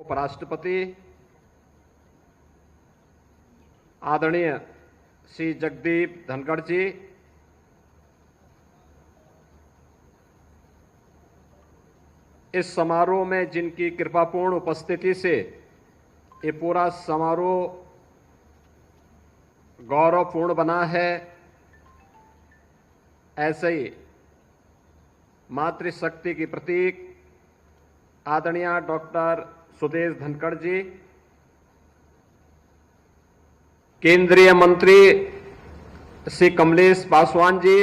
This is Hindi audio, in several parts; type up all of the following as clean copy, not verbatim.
उपराष्ट्रपति आदरणीय श्री जगदीप धनखड़ जी, इस समारोह में जिनकी कृपापूर्ण उपस्थिति से ये पूरा समारोह गौरवपूर्ण बना है, ऐसे ही मातृशक्ति की प्रतीक आदरणीय डॉक्टर सुदेश धनखड़ जी, केंद्रीय मंत्री श्री कमलेश पासवान जी,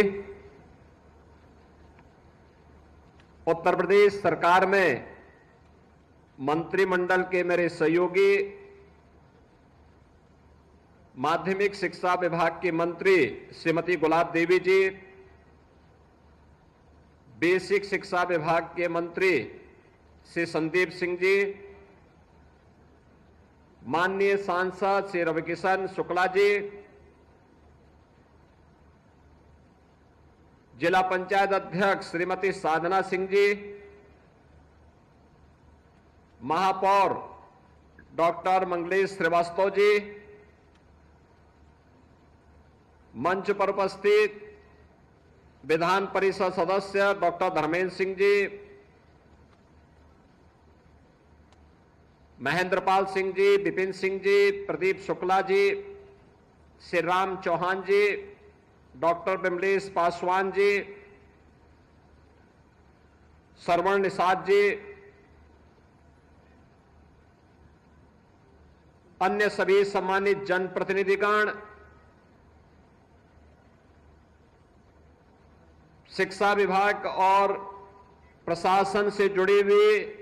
उत्तर प्रदेश सरकार में मंत्रिमंडल के मेरे सहयोगी, माध्यमिक शिक्षा विभाग की मंत्री श्रीमती गुलाब देवी जी, बेसिक शिक्षा विभाग के मंत्री श्री संदीप सिंह जी, माननीय सांसद श्री रविकिशन शुक्ला जी, जिला पंचायत अध्यक्ष श्रीमती साधना सिंह जी, महापौर डॉक्टर मंगलेश श्रीवास्तव जी, मंच पर उपस्थित विधान परिषद सदस्य डॉक्टर धर्मेंद्र सिंह जी, महेंद्रपाल सिंह जी, विपिन सिंह जी, प्रदीप शुक्ला जी, श्री राम चौहान जी, डॉक्टर विमलेश पासवान जी, श्रवण निषाद जी, अन्य सभी सम्मानित जनप्रतिनिधिगण, शिक्षा विभाग और प्रशासन से जुड़ी हुई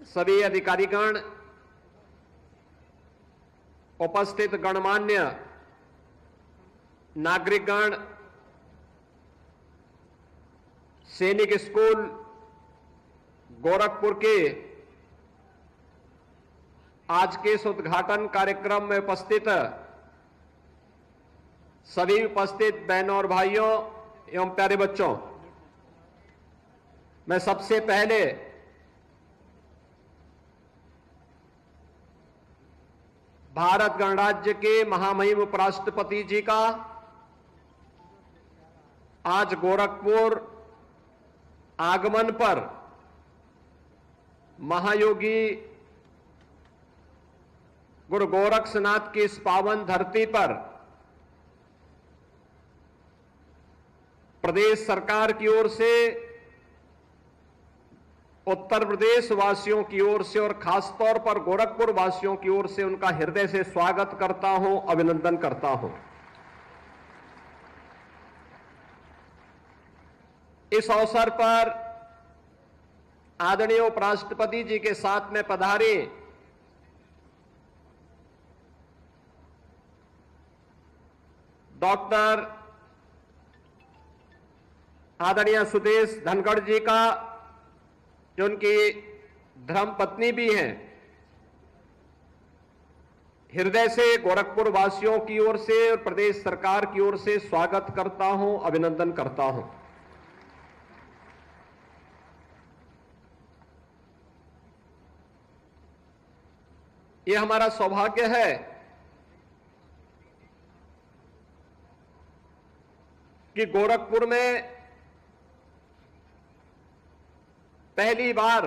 सभी अधिकारीगण, उपस्थित गणमान्य नागरिकगण, सैनिक स्कूल गोरखपुर के आज के इस उद्घाटन कार्यक्रम में उपस्थित सभी उपस्थित बहनों और भाइयों एवं प्यारे बच्चों, मैं सबसे पहले भारत गणराज्य के महामहिम उपराष्ट्रपति जी का आज गोरखपुर आगमन पर महायोगी गुरु गोरक्षनाथ की इस पावन धरती पर प्रदेश सरकार की ओर से, उत्तर प्रदेश वासियों की ओर से और खासतौर पर गोरखपुर वासियों की ओर से उनका हृदय से स्वागत करता हूं, अभिनंदन करता हूं। इस अवसर पर आदरणीय उपराष्ट्रपति जी के साथ में पधारे डॉक्टर आदरणीय सुदेश धनखड़ जी का, जो उनकी धर्मपत्नी भी हैं, हृदय से गोरखपुर वासियों की ओर से और प्रदेश सरकार की ओर से स्वागत करता हूं, अभिनंदन करता हूं। यह हमारा सौभाग्य है कि गोरखपुर में पहली बार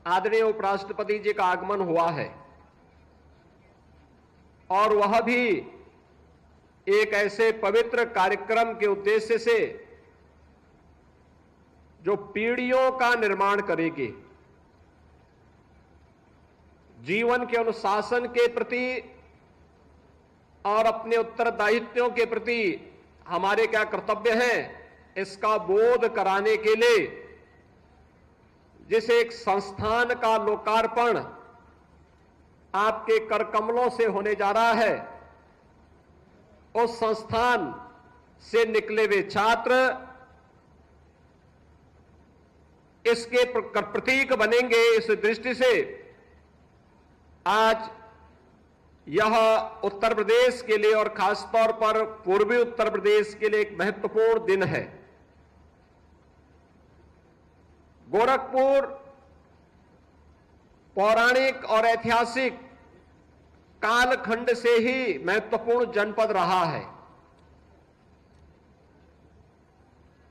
आदरणीय उपराष्ट्रपति जी का आगमन हुआ है, और वह भी एक ऐसे पवित्र कार्यक्रम के उद्देश्य से जो पीढ़ियों का निर्माण करेगी, जीवन के अनुशासन के प्रति और अपने उत्तरदायित्वों के प्रति हमारे क्या कर्तव्य हैं, इसका बोध कराने के लिए जिस एक संस्थान का लोकार्पण आपके करकमलों से होने जा रहा है, उस संस्थान से निकले हुए छात्र इसके प्रतीक बनेंगे। इस दृष्टि से आज यह उत्तर प्रदेश के लिए और खासतौर पर पूर्वी उत्तर प्रदेश के लिए एक महत्वपूर्ण दिन है। गोरखपुर पौराणिक और ऐतिहासिक कालखंड से ही महत्वपूर्ण जनपद रहा है।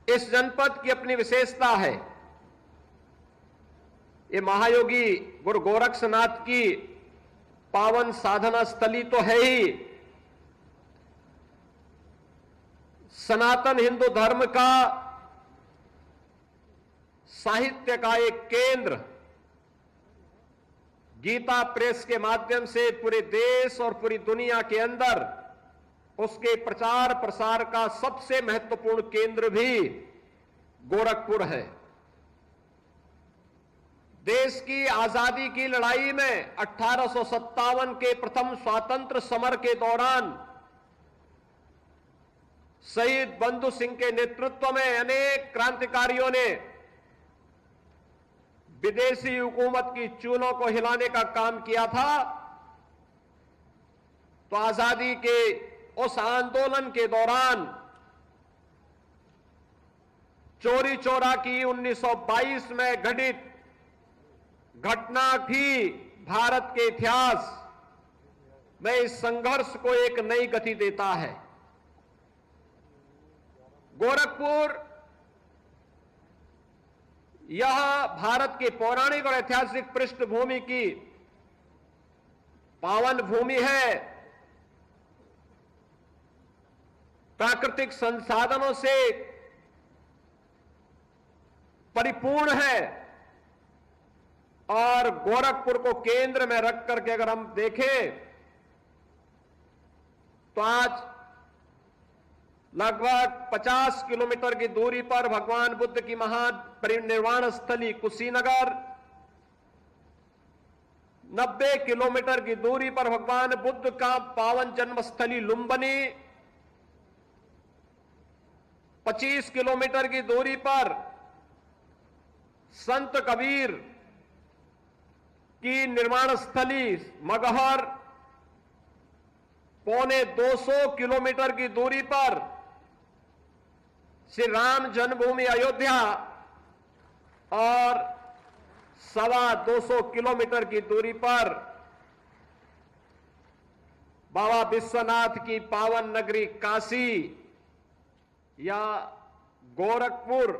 इस जनपद की अपनी विशेषता है। ये महायोगी गुरु गोरक्षनाथ की पावन साधना स्थली तो है ही, सनातन हिंदू धर्म का साहित्य का एक केंद्र, गीता प्रेस के माध्यम से पूरे देश और पूरी दुनिया के अंदर उसके प्रचार प्रसार का सबसे महत्वपूर्ण केंद्र भी गोरखपुर है। देश की आजादी की लड़ाई में 1857 के प्रथम स्वातंत्र समर के दौरान शहीद बंधु सिंह के नेतृत्व में अनेक क्रांतिकारियों ने विदेशी हुकूमत की चूलों को हिलाने का काम किया था। तो आजादी के उस आंदोलन के दौरान चोरी चोरा की 1922 में घटित घटना भी भारत के इतिहास में इस संघर्ष को एक नई गति देता है। गोरखपुर यह भारत के पौराणिक और ऐतिहासिक पृष्ठभूमि की पावन भूमि है। प्राकृतिक संसाधनों से परिपूर्ण है और गोरखपुर को केंद्र में रख करके अगर हम देखें तो आज लगभग 50 किलोमीटर की दूरी पर भगवान बुद्ध की महान परिनिर्वाण स्थली कुशीनगर, 90 किलोमीटर की दूरी पर भगवान बुद्ध का पावन जन्मस्थली लुम्बिनी, 25 किलोमीटर की दूरी पर संत कबीर की निर्माण स्थली मगहर, पौने 200 किलोमीटर की दूरी पर श्री राम जन्मभूमि अयोध्या और 250 किलोमीटर की दूरी पर बाबा विश्वनाथ की पावन नगरी काशी या गोरखपुर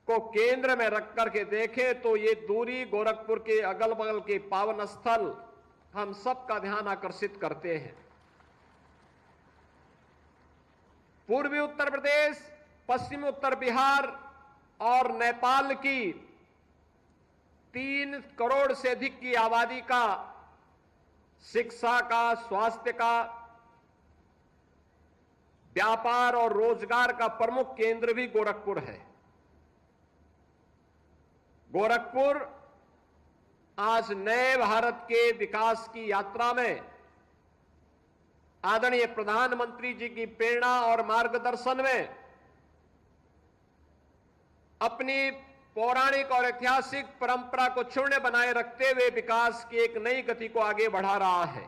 को केंद्र में रख करके देखें तो ये दूरी गोरखपुर के अगल बगल के पावन स्थल हम सबका ध्यान आकर्षित करते हैं। पूर्वी उत्तर प्रदेश, पश्चिमी उत्तर बिहार और नेपाल की 3 करोड़ से अधिक की आबादी का शिक्षा का, स्वास्थ्य का, व्यापार और रोजगार का प्रमुख केंद्र भी गोरखपुर है। गोरखपुर आज नए भारत के विकास की यात्रा में आदरणीय प्रधानमंत्री जी की प्रेरणा और मार्गदर्शन में अपनी पौराणिक और ऐतिहासिक परंपरा को क्षुण्ण बनाए रखते हुए विकास की एक नई गति को आगे बढ़ा रहा है।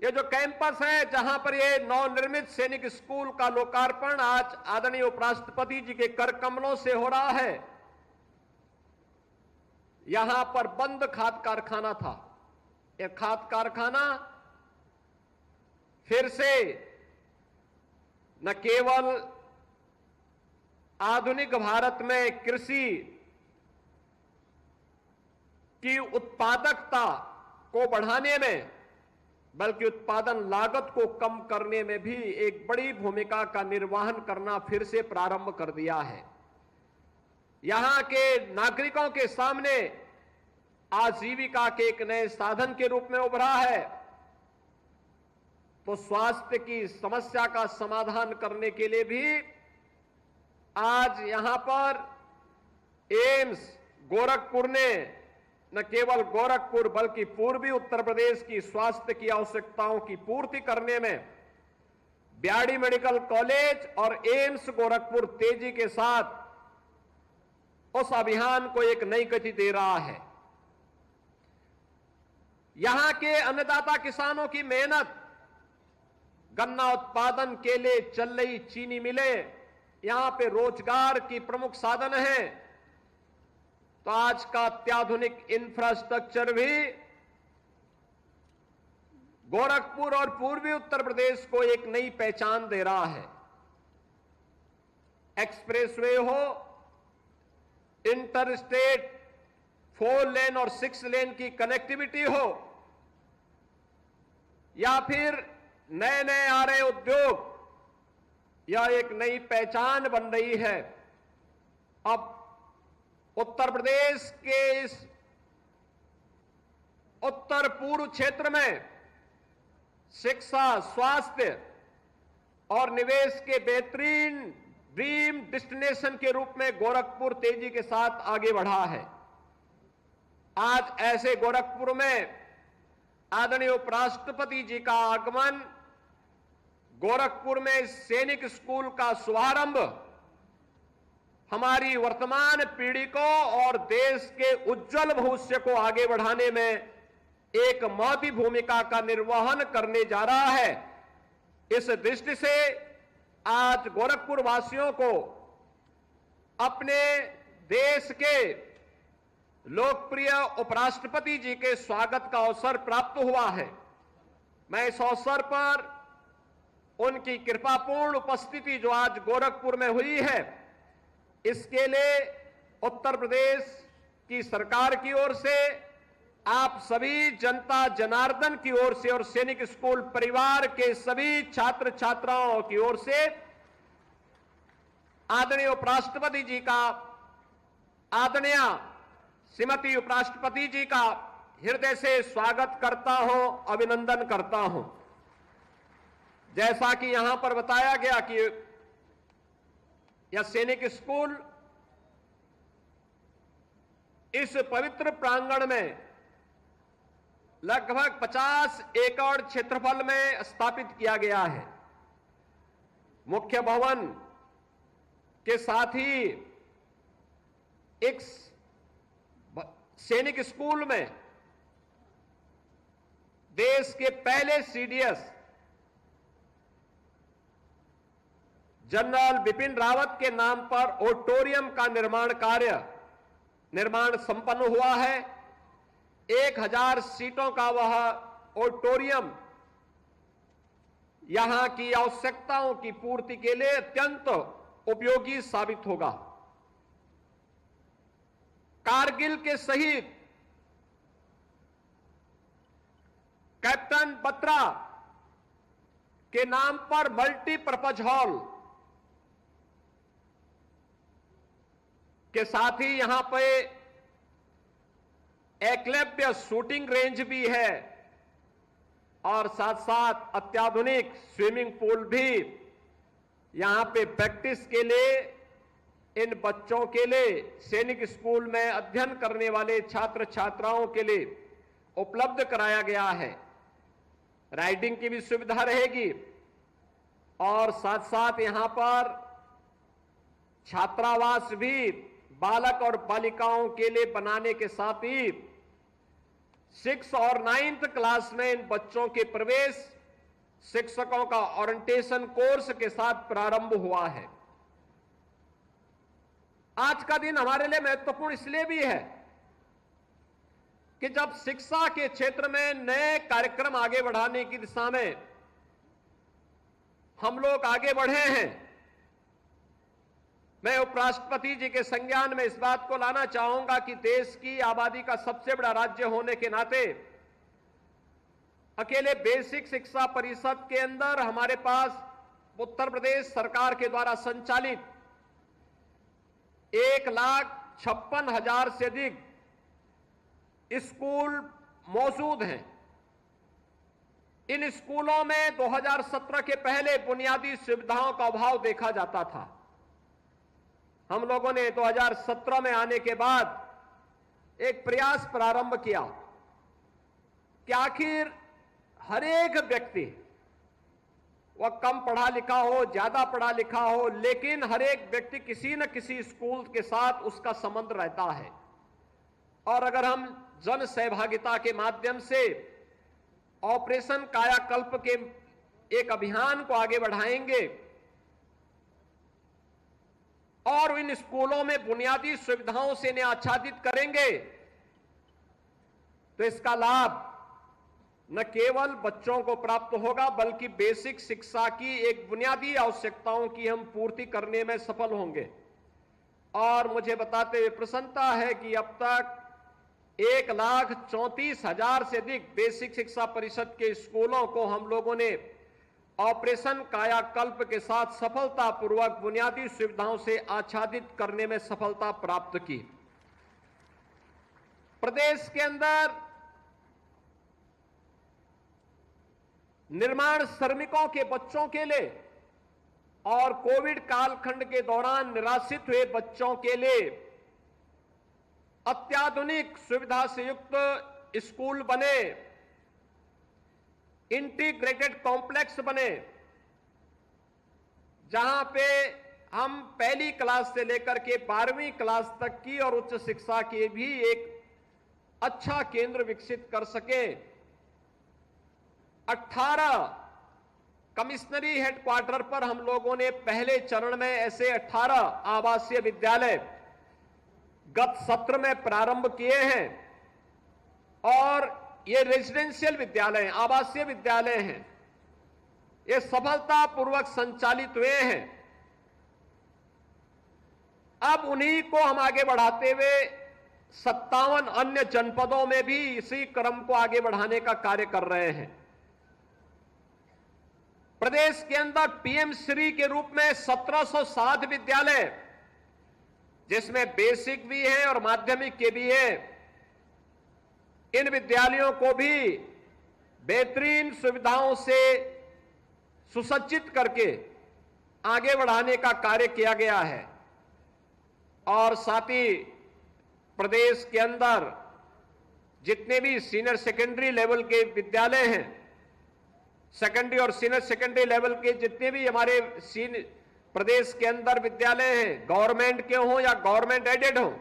ये जो कैंपस है जहां पर ये नवनिर्मित सैनिक स्कूल का लोकार्पण आज आदरणीय उपराष्ट्रपति जी के कर कमलों से हो रहा है, यहां पर बंद खाद कारखाना था। यह खाद कारखाना फिर से न केवल आधुनिक भारत में कृषि की उत्पादकता को बढ़ाने में बल्कि उत्पादन लागत को कम करने में भी एक बड़ी भूमिका का निर्वहन करना फिर से प्रारंभ कर दिया है। यहां के नागरिकों के सामने आजीविका के एक नए साधन के रूप में उभरा है। तो स्वास्थ्य की समस्या का समाधान करने के लिए भी आज यहां पर एम्स गोरखपुर ने न केवल गोरखपुर बल्कि पूर्वी उत्तर प्रदेश की स्वास्थ्य की आवश्यकताओं की पूर्ति करने में बीआरडी मेडिकल कॉलेज और एम्स गोरखपुर तेजी के साथ उस अभियान को एक नई गति दे रहा है। यहां के अन्नदाता किसानों की मेहनत, गन्ना उत्पादन के लिए चल रही चीनी मिलें यहां पे रोजगार की प्रमुख साधन है। तो आज का अत्याधुनिक इंफ्रास्ट्रक्चर भी गोरखपुर और पूर्वी उत्तर प्रदेश को एक नई पहचान दे रहा है। एक्सप्रेसवे हो, इंटर स्टेट 4 लेन और 6 लेन की कनेक्टिविटी हो, या फिर नए नए आ रहे उद्योग, यह एक नई पहचान बन रही है। अब उत्तर प्रदेश के इस उत्तर पूर्व क्षेत्र में शिक्षा, स्वास्थ्य और निवेश के बेहतरीन ड्रीम डेस्टिनेशन के रूप में गोरखपुर तेजी के साथ आगे बढ़ा है। आज ऐसे गोरखपुर में आदरणीय उपराष्ट्रपति जी का आगमन, गोरखपुर में सैनिक स्कूल का शुभारंभ हमारी वर्तमान पीढ़ी को और देश के उज्जवल भविष्य को आगे बढ़ाने में एक महती भूमिका का निर्वहन करने जा रहा है। इस दृष्टि से आज गोरखपुर वासियों को अपने देश के लोकप्रिय उपराष्ट्रपति जी के स्वागत का अवसर प्राप्त हुआ है। मैं इस अवसर पर उनकी कृपापूर्ण उपस्थिति जो आज गोरखपुर में हुई है, इसके लिए उत्तर प्रदेश की सरकार की ओर से, आप सभी जनता जनार्दन की ओर से और सैनिक स्कूल परिवार के सभी छात्र छात्राओं की ओर से आदरणीय उपराष्ट्रपति जी का, आदरणीय श्रीमती उपराष्ट्रपति जी का हृदय से स्वागत करता हूं, अभिनंदन करता हूं। जैसा कि यहां पर बताया गया कि यह सैनिक स्कूल इस पवित्र प्रांगण में लगभग 50 एकड़ क्षेत्रफल में स्थापित किया गया है। मुख्य भवन के साथ ही एक सैनिक स्कूल में देश के पहले सीडीएस जनरल बिपिन रावत के नाम पर ऑडिटोरियम का निर्माण संपन्न हुआ है। 1000 सीटों का वह ऑडिटोरियम यहां की आवश्यकताओं की पूर्ति के लिए अत्यंत उपयोगी साबित होगा। कारगिल के शहीद कैप्टन बत्रा के नाम पर मल्टीपर्पज हॉल के साथ ही यहां पे एकलव्य शूटिंग रेंज भी है और साथ साथ अत्याधुनिक स्विमिंग पूल भी यहां पे प्रैक्टिस के लिए इन बच्चों के लिए, सैनिक स्कूल में अध्ययन करने वाले छात्र छात्राओं के लिए उपलब्ध कराया गया है। राइडिंग की भी सुविधा रहेगी और साथ साथ यहां पर छात्रावास भी बालक और बालिकाओं के लिए बनाने के साथ ही 6 और 9th क्लास में इन बच्चों के प्रवेश शिक्षकों का ओरिएंटेशन कोर्स के साथ प्रारंभ हुआ है। आज का दिन हमारे लिए महत्वपूर्ण इसलिए भी है कि जब शिक्षा के क्षेत्र में नए कार्यक्रम आगे बढ़ाने की दिशा में हम लोग आगे बढ़े हैं, मैं उपराष्ट्रपति जी के संज्ञान में इस बात को लाना चाहूंगा कि देश की आबादी का सबसे बड़ा राज्य होने के नाते अकेले बेसिक शिक्षा परिषद के अंदर हमारे पास उत्तर प्रदेश सरकार के द्वारा संचालित 1,56,000 से अधिक स्कूल मौजूद हैं। इन स्कूलों में 2017 के पहले बुनियादी सुविधाओं का अभाव देखा जाता था। हम लोगों ने 2017 में आने के बाद एक प्रयास प्रारंभ किया कि आखिर हर एक व्यक्ति, वह कम पढ़ा लिखा हो, ज्यादा पढ़ा लिखा हो, लेकिन हर एक व्यक्ति किसी न किसी स्कूल के साथ उसका संबंध रहता है। और अगर हम जन सहभागिता के माध्यम से ऑपरेशन कायाकल्प के एक अभियान को आगे बढ़ाएंगे और इन स्कूलों में बुनियादी सुविधाओं से इन्हें आच्छादित करेंगे तो इसका लाभ न केवल बच्चों को प्राप्त होगा बल्कि बेसिक शिक्षा की एक बुनियादी आवश्यकताओं की हम पूर्ति करने में सफल होंगे। और मुझे बताते हुए प्रसन्नता है कि अब तक 1,34,000 से अधिक बेसिक शिक्षा परिषद के स्कूलों को हम लोगों ने ऑपरेशन कायाकल्प के साथ सफलतापूर्वक बुनियादी सुविधाओं से आच्छादित करने में सफलता प्राप्त की। प्रदेश के अंदर निर्माण श्रमिकों के बच्चों के लिए और कोविड कालखंड के दौरान निराश्रित हुए बच्चों के लिए अत्याधुनिक सुविधा से युक्त स्कूल बने, इंटीग्रेटेड कॉम्प्लेक्स बने, जहां पे हम पहली क्लास से लेकर के 12वीं क्लास तक की और उच्च शिक्षा के भी एक अच्छा केंद्र विकसित कर सके। 18 कमिश्नरी हेडक्वार्टर पर हम लोगों ने पहले चरण में ऐसे 18 आवासीय विद्यालय गत सत्र में प्रारंभ किए हैं और ये रेजिडेंशियल विद्यालय, आवासीय विद्यालय हैं, ये सफलतापूर्वक संचालित हुए हैं। अब उन्हीं को हम आगे बढ़ाते हुए 57 अन्य जनपदों में भी इसी क्रम को आगे बढ़ाने का कार्य कर रहे हैं। प्रदेश के अंदर पीएम श्री के रूप में 1707 विद्यालय, जिसमें बेसिक भी है और माध्यमिक के भी है, इन विद्यालयों को भी बेहतरीन सुविधाओं से सुसज्जित करके आगे बढ़ाने का कार्य किया गया है। और साथ ही प्रदेश के अंदर जितने भी सीनियर सेकेंडरी लेवल के विद्यालय हैं, सेकेंडरी और सीनियर सेकेंडरी लेवल के जितने भी हमारे प्रदेश के अंदर विद्यालय हैं, गवर्नमेंट के हों या गवर्नमेंट एडेड हों,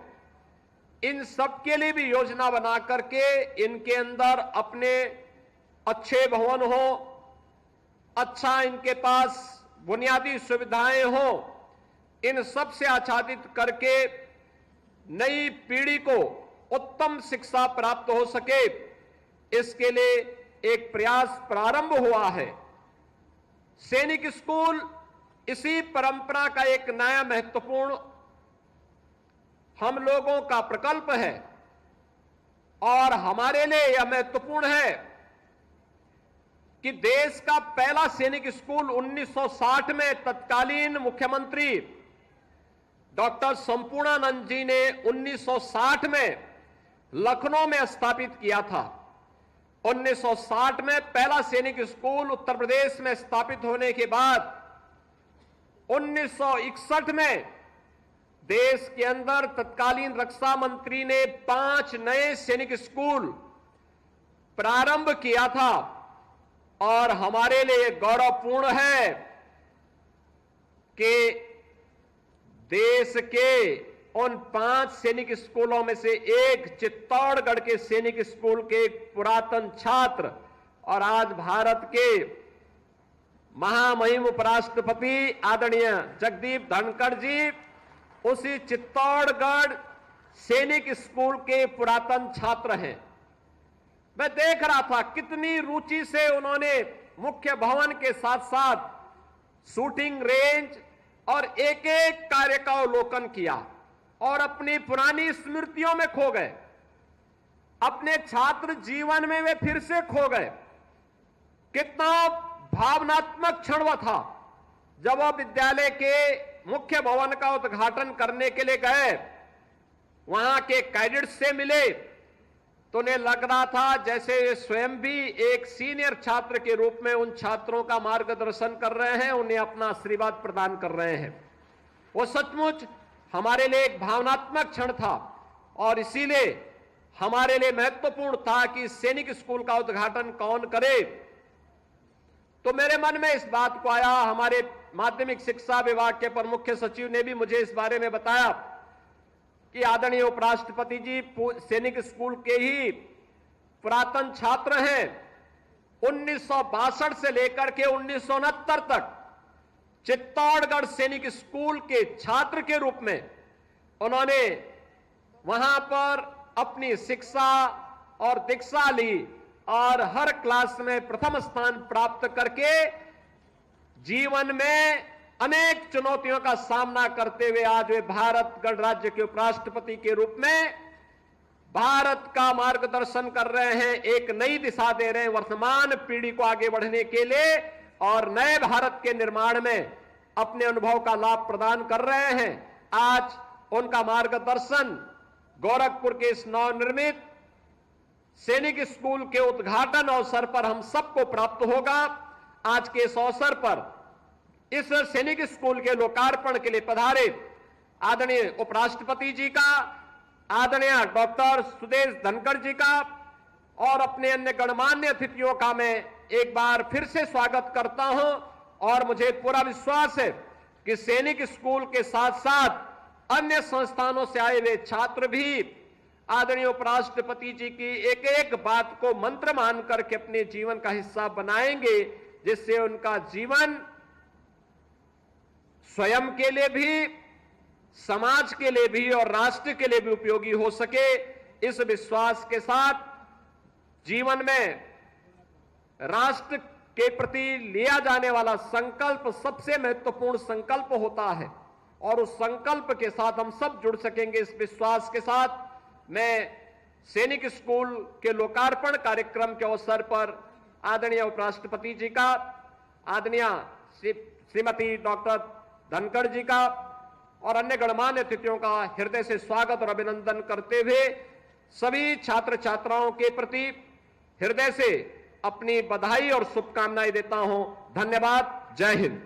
इन सब के लिए भी योजना बना करके इनके अंदर अपने अच्छे भवन हो, अच्छा इनके पास बुनियादी सुविधाएं हो, इन सब से आच्छादित करके नई पीढ़ी को उत्तम शिक्षा प्राप्त हो सके, इसके लिए एक प्रयास प्रारंभ हुआ है। सैनिक स्कूल इसी परंपरा का एक नया महत्वपूर्ण हम लोगों का प्रकल्प है और हमारे लिए यह महत्वपूर्ण है कि देश का पहला सैनिक स्कूल 1960 में तत्कालीन मुख्यमंत्री डॉक्टर संपूर्णानंद जी ने 1960 में लखनऊ में स्थापित किया था। 1960 में पहला सैनिक स्कूल उत्तर प्रदेश में स्थापित होने के बाद 1961 में देश के अंदर तत्कालीन रक्षा मंत्री ने 5 नए सैनिक स्कूल प्रारंभ किया था और हमारे लिए गौरवपूर्ण है कि देश के उन 5 सैनिक स्कूलों में से एक चित्तौड़गढ़ के सैनिक स्कूल के एक पुरातन छात्र और आज भारत के महामहिम उपराष्ट्रपति आदरणीय जगदीप धनखड़ जी उसी चित्तौड़गढ़ सैनिक स्कूल के पुरातन छात्र हैं। मैं देख रहा था कितनी रुचि से उन्होंने मुख्य भवन के साथ साथ शूटिंग रेंज और एक एक कार्य का अवलोकन किया और अपनी पुरानी स्मृतियों में खो गए, अपने छात्र जीवन में वे फिर से खो गए। कितना भावनात्मक क्षण वह था जब वह विद्यालय के मुख्य भवन का उद्घाटन करने के लिए गए, वहां के कैडेट्स से मिले तो उन्हें लग रहा था जैसे वे स्वयं भी एक सीनियर छात्र के रूप में उन छात्रों का मार्गदर्शन कर रहे हैं, उन्हें अपना आशीर्वाद प्रदान कर रहे हैं। वो सचमुच हमारे लिए एक भावनात्मक क्षण था और इसीलिए हमारे लिए महत्वपूर्ण था कि सैनिक स्कूल का उद्घाटन कौन करे। तो मेरे मन में इस बात को आया, हमारे माध्यमिक शिक्षा विभाग के अपर मुख्य सचिव ने भी मुझे इस बारे में बताया कि आदरणीय उपराष्ट्रपति जी सैनिक स्कूल के ही पुरातन छात्र हैं। 1962 से लेकर के 1969 तक चित्तौड़गढ़ सैनिक स्कूल के छात्र के रूप में उन्होंने वहां पर अपनी शिक्षा और दीक्षा ली और हर क्लास में प्रथम स्थान प्राप्त करके जीवन में अनेक चुनौतियों का सामना करते हुए आज वे भारत गणराज्य के उपराष्ट्रपति के रूप में भारत का मार्गदर्शन कर रहे हैं, एक नई दिशा दे रहे हैं वर्तमान पीढ़ी को आगे बढ़ने के लिए और नए भारत के निर्माण में अपने अनुभव का लाभ प्रदान कर रहे हैं। आज उनका मार्गदर्शन गोरखपुर के इस नवनिर्मित सैनिक स्कूल के उद्घाटन अवसर पर हम सबको प्राप्त होगा। आज के इस अवसर पर इस सैनिक स्कूल के लोकार्पण के लिए पधारे आदरणीय उपराष्ट्रपति जी का, आदरणीय डॉक्टर सुदेश धनखड़ जी का और अपने अन्य गणमान्य अतिथियों का मैं एक बार फिर से स्वागत करता हूं और मुझे पूरा विश्वास है कि सैनिक स्कूल के साथ साथ अन्य संस्थानों से आए हुए छात्र भी आदरणीय उपराष्ट्रपति जी की एक एक बात को मंत्र मान करके अपने जीवन का हिस्सा बनाएंगे, जिससे उनका जीवन स्वयं के लिए भी, समाज के लिए भी और राष्ट्र के लिए भी उपयोगी हो सके। इस विश्वास के साथ जीवन में राष्ट्र के प्रति लिया जाने वाला संकल्प सबसे महत्वपूर्ण संकल्प होता है और उस संकल्प के साथ हम सब जुड़ सकेंगे। इस विश्वास के साथ मैं सैनिक स्कूल के लोकार्पण कार्यक्रम के अवसर पर आदरणीय उपराष्ट्रपति जी का, आदरणीय श्रीमती डॉक्टर धनखड़ जी का और अन्य गणमान्य अतिथियों का हृदय से स्वागत और अभिनंदन करते हुए सभी छात्र छात्राओं के प्रति हृदय से अपनी बधाई और शुभकामनाएं देता हूं। धन्यवाद। जय हिंद।